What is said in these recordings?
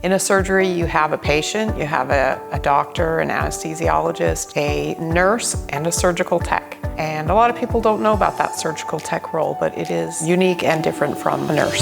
In a surgery, you have a patient, you have a doctor, an anesthesiologist, a nurse, and a surgical tech. And a lot of people don't know about that surgical tech role, but it is unique and different from a nurse.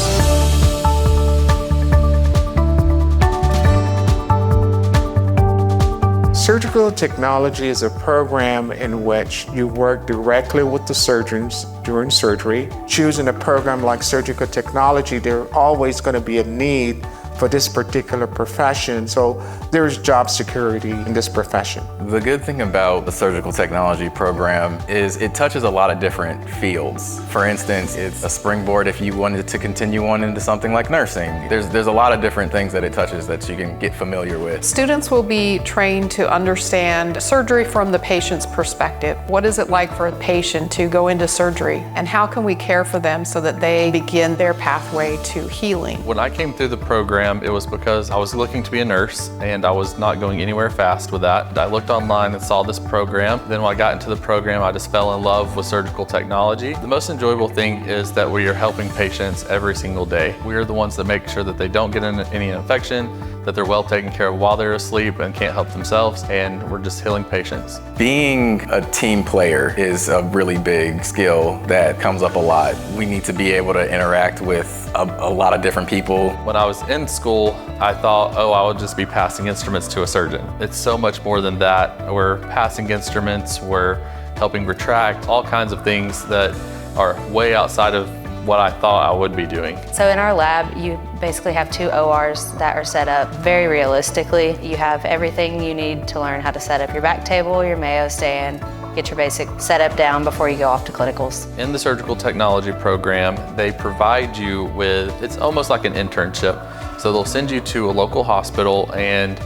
Surgical technology is a program in which you work directly with the surgeons during surgery. Choosing a program like surgical technology, there's always going to be a need for this particular profession, so there's job security in this profession. The good thing about the surgical technology program is it touches a lot of different fields. For instance, it's a springboard if you wanted to continue on into something like nursing. There's a lot of different things that it touches that you can get familiar with. Students will be trained to understand surgery from the patient's perspective. What is it like for a patient to go into surgery, and how can we care for them so that they begin their pathway to healing? When I came through the program, it was because I was looking to be a nurse and I was not going anywhere fast with that. I looked online and saw this program. Then when I got into the program, I just fell in love with surgical technology. The most enjoyable thing is that we are helping patients every single day. We are the ones that make sure that they don't get any infection, that they're well taken care of while they're asleep and can't help themselves, and we're just healing patients. Being a team player is a really big skill that comes up a lot. We need to be able to interact with a lot of different people. When I was in school, I thought, oh, I would just be passing instruments to a surgeon. It's so much more than that. We're passing instruments, we're helping retract, all kinds of things that are way outside of what I thought I would be doing. So in our lab, you basically have 2 ORs that are set up very realistically. You have everything you need to learn how to set up your back table, your Mayo stand, get your basic setup down before you go off to clinicals. In the surgical technology program, they provide you with, it's almost like an internship. So they'll send you to a local hospital and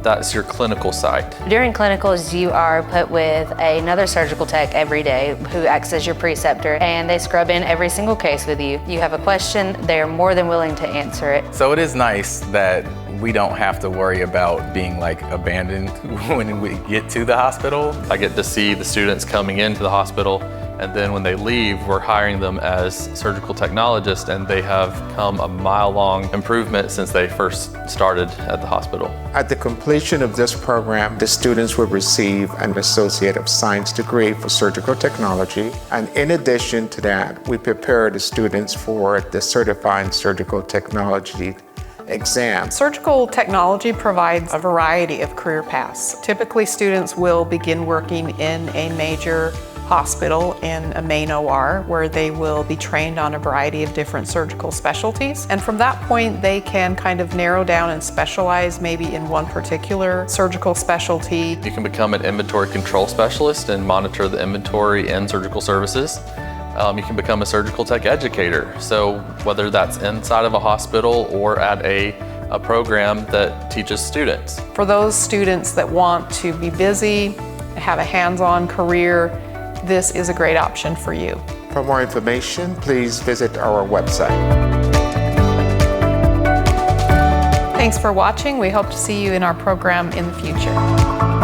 that's your clinical site. During clinicals, you are put with another surgical tech every day who acts as your preceptor, and they scrub in every single case with you. You have a question, they're more than willing to answer it. So it is nice that we don't have to worry about being like abandoned when we get to the hospital. I get to see the students coming into the hospital, and then when they leave, we're hiring them as surgical technologists, and they have come a mile-long improvement since they first started at the hospital. At the completion of this program, the students will receive an Associate of Science degree for surgical technology. And in addition to that, we prepare the students for the Certified Surgical Technology exam. Surgical technology provides a variety of career paths. Typically, students will begin working in a major hospital in a main OR where they will be trained on a variety of different surgical specialties. And from that point, they can kind of narrow down and specialize maybe in one particular surgical specialty. You can become an inventory control specialist and monitor the inventory and surgical services. You can become a surgical tech educator. So whether that's inside of a hospital or at a program that teaches students. For those students that want to be busy, have a hands-on career, this is a great option for you. For more information, please visit our website. Thanks for watching. We hope to see you in our program in the future.